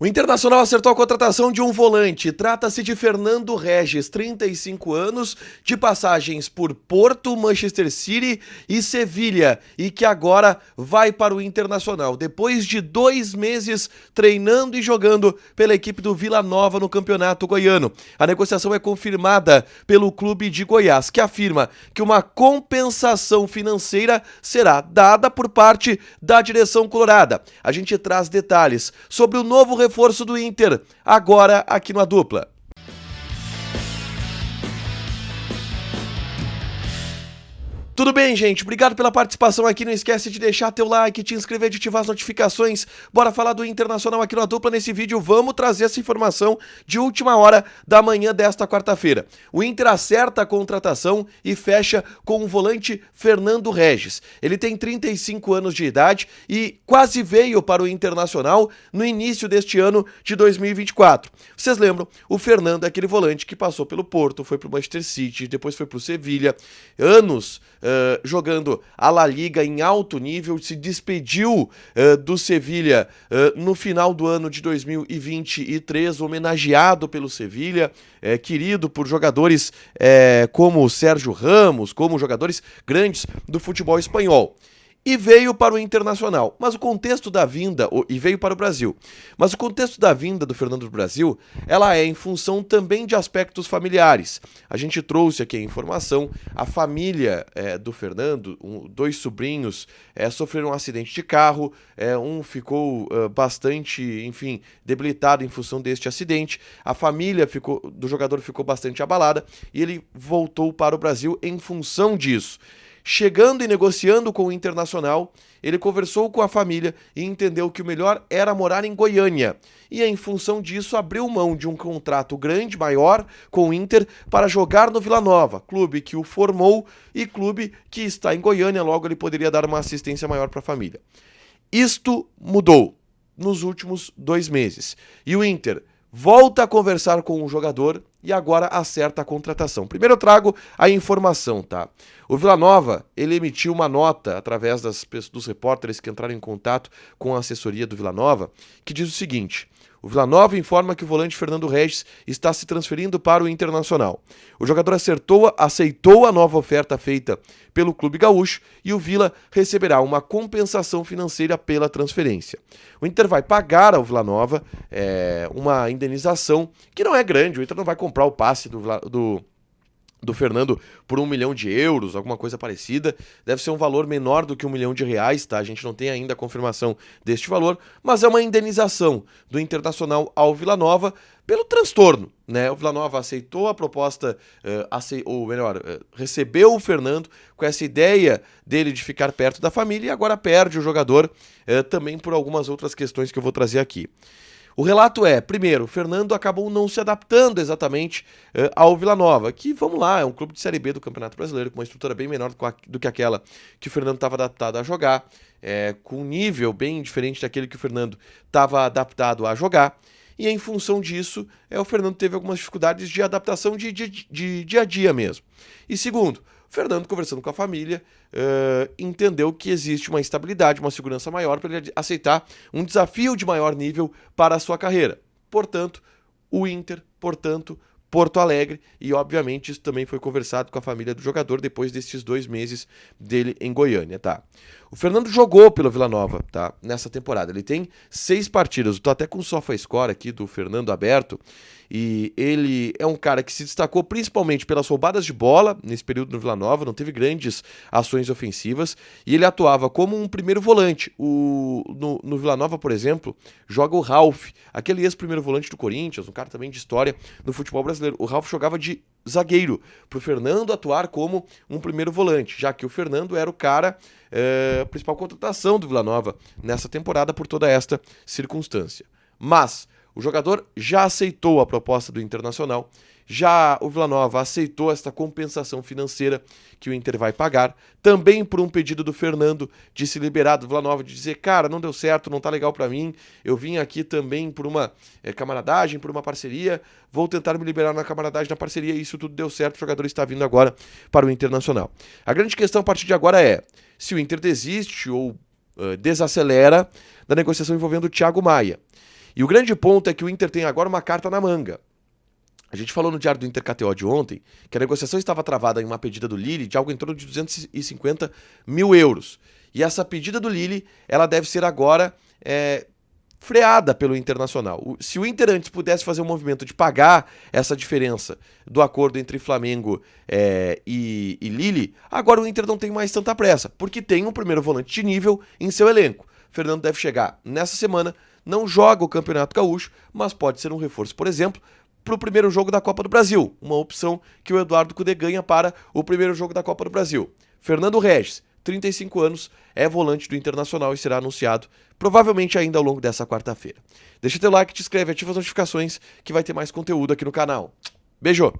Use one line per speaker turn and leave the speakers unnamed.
O Internacional acertou a contratação de um volante. Trata-se de Fernando Regis, 35 anos, de passagens por Porto, Manchester City e Sevilha, e que agora vai para o Internacional, depois de 2 meses treinando e jogando pela equipe do Vila Nova no Campeonato Goiano. A negociação é confirmada pelo clube de Goiás, que afirma que uma compensação financeira será dada por parte da direção colorada. A gente traz detalhes sobre o novo reforço do Inter, agora aqui no A Dupla. Tudo bem, gente? Obrigado pela participação aqui. Não esquece de deixar teu like, te inscrever, de ativar as notificações. Bora falar do Internacional aqui no A Dupla. Nesse vídeo vamos trazer essa informação de última hora da manhã desta quarta-feira. O Inter acerta a contratação e fecha com o volante Fernando Regis. Ele tem 35 anos de idade e quase veio para o Internacional no início deste ano de 2024. Vocês lembram? O Fernando é aquele volante que passou pelo Porto, foi para o Manchester City, depois foi para o Sevilha. Anos jogando a La Liga em alto nível, se despediu do Sevilha no final do ano de 2023, homenageado pelo Sevilha, querido por jogadores como Sérgio Ramos, como jogadores grandes do futebol espanhol. E veio para o Internacional, mas o contexto da vinda, e veio para o Brasil, mas o contexto da vinda do Fernando do Brasil, ela é em função também de aspectos familiares. A gente trouxe aqui a informação, a família do Fernando, dois sobrinhos sofreram um acidente de carro, um ficou bastante, enfim, debilitado em função deste acidente, a família do jogador ficou bastante abalada e ele voltou para o Brasil em função disso. Chegando e negociando com o Internacional, ele conversou com a família e entendeu que o melhor era morar em Goiânia. E em função disso abriu mão de um contrato grande, maior, com o Inter para jogar no Vila Nova, clube que o formou e clube que está em Goiânia, logo ele poderia dar uma assistência maior para a família. Isto mudou nos últimos 2 meses. E o Inter volta a conversar com o jogador e agora acerta a contratação. Primeiro eu trago a informação, tá? O Vila Nova, ele emitiu uma nota através dos repórteres que entraram em contato com a assessoria do Vila Nova, que diz o seguinte: o Vila Nova informa que o volante Fernando Regis está se transferindo para o Internacional. O jogador aceitou a nova oferta feita pelo clube gaúcho e o Vila receberá uma compensação financeira pela transferência. O Inter vai pagar ao Vila Nova uma indenização que não é grande. O Inter não vai comprar o passe do Fernando por 1 milhão de euros, alguma coisa parecida. Deve ser um valor menor do que R$1 milhão, tá? A gente não tem ainda a confirmação deste valor, mas é uma indenização do Internacional ao Vila Nova pelo transtorno, né? O Vila Nova aceitou a proposta, recebeu o Fernando com essa ideia dele de ficar perto da família e agora perde o jogador também por algumas outras questões que eu vou trazer aqui. O relato primeiro, o Fernando acabou não se adaptando exatamente ao Vila Nova, que, vamos lá, é um clube de Série B do Campeonato Brasileiro, com uma estrutura bem menor do que aquela que o Fernando estava adaptado a jogar, com um nível bem diferente daquele que o Fernando estava adaptado a jogar, e em função disso, o Fernando teve algumas dificuldades de adaptação de dia a dia mesmo. E segundo, o Fernando, conversando com a família, entendeu que existe uma estabilidade, uma segurança maior para ele aceitar um desafio de maior nível para a sua carreira. Portanto, o Inter, Porto Alegre, e obviamente isso também foi conversado com a família do jogador depois desses 2 meses dele em Goiânia, tá? O Fernando jogou pelo Vila Nova, tá? Nessa temporada. Ele tem 6 partidas. Eu tô até com o SofaScore aqui do Fernando aberto. E ele é um cara que se destacou principalmente pelas roubadas de bola nesse período no Vila Nova, não teve grandes ações ofensivas, e ele atuava como um primeiro volante. No Vila Nova, por exemplo, joga o Ralf, aquele ex-primeiro volante do Corinthians, um cara também de história no futebol brasileiro. O Ralf jogava de zagueiro, para o Fernando atuar como um primeiro volante, já que o Fernando era o cara, a principal contratação do Vila Nova nessa temporada por toda esta circunstância. Mas o jogador já aceitou a proposta do Internacional, já o Vila Nova aceitou esta compensação financeira que o Inter vai pagar, também por um pedido do Fernando de se liberar do Vila Nova, de dizer, cara, não deu certo, não tá legal pra mim, eu vim aqui também por uma camaradagem, por uma parceria, vou tentar me liberar na camaradagem, na parceria, e isso tudo deu certo, o jogador está vindo agora para o Internacional. A grande questão a partir de agora é se o Inter desiste ou desacelera da negociação envolvendo o Thiago Maia. E o grande ponto é que o Inter tem agora uma carta na manga. A gente falou no Diário do Inter KTO de ontem que a negociação estava travada em uma pedida do Lille de algo em torno de 250 mil euros. E essa pedida do Lille, ela deve ser agora freada pelo Internacional. Se o Inter antes pudesse fazer um movimento de pagar essa diferença do acordo entre Flamengo e Lille, agora o Inter não tem mais tanta pressa, porque tem um primeiro volante de nível em seu elenco. Fernando deve chegar nessa semana, não joga o Campeonato Gaúcho, mas pode ser um reforço, por exemplo, para o primeiro jogo da Copa do Brasil, uma opção que o Eduardo Cudê ganha para o primeiro jogo da Copa do Brasil. Fernando Regis, 35 anos, é volante do Internacional e será anunciado provavelmente ainda ao longo dessa quarta-feira. Deixa teu like, te inscreve, ativa as notificações que vai ter mais conteúdo aqui no canal. Beijo!